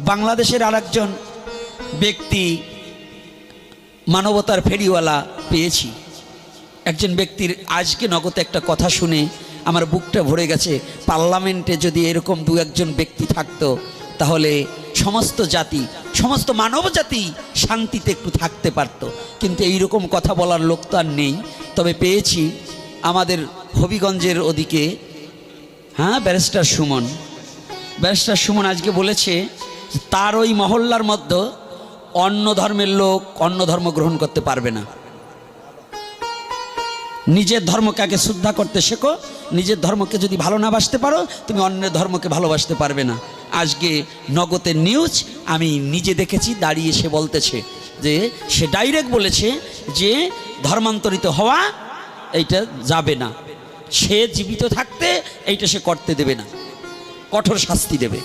বাংলাদেশের আরেকজন ব্যক্তি মানবতার ফেরিওয়ালা পেয়েছি। একজন ব্যক্তির আজকে নগদে একটা কথা শুনে আমার বুকটা ভরে গেছে। পার্লামেন্টে যদি এরকম দু একজন ব্যক্তি থাকতো তাহলে সমস্ত জাতি, সমস্ত মানব জাতি শান্তিতে একটু থাকতে পারত। কিন্তু এইরকম কথা বলার লোক তো আর নেই। তবে পেয়েছি আমাদের হবিগঞ্জের ওদিকে, হ্যাঁ, ব্যারিস্টার সুমন আজকে বলেছে তার ওই মহল্লার মধ্যে অন্য ধর্মের লোক অন্য ধর্ম গ্রহণ করতে পারবে না। নিজের ধর্মকে আগে শ্রদ্ধা করতে শেখো। নিজের ধর্মকে যদি ভালো না বাসতে পারো তুমি অন্যের ধর্মকে ভালোবাসতে পারবে না। আজকে নগদের নিউজ আমি নিজে দেখেছি, দাঁড়িয়ে সে বলতেছে যে সে ডাইরেক্ট বলেছে যে ধর্মান্তরিত হওয়া এইটা যাবে না, সে জীবিত থাকতে এইটা সে করতে দেবে না, কঠোর শাস্তি দেবে।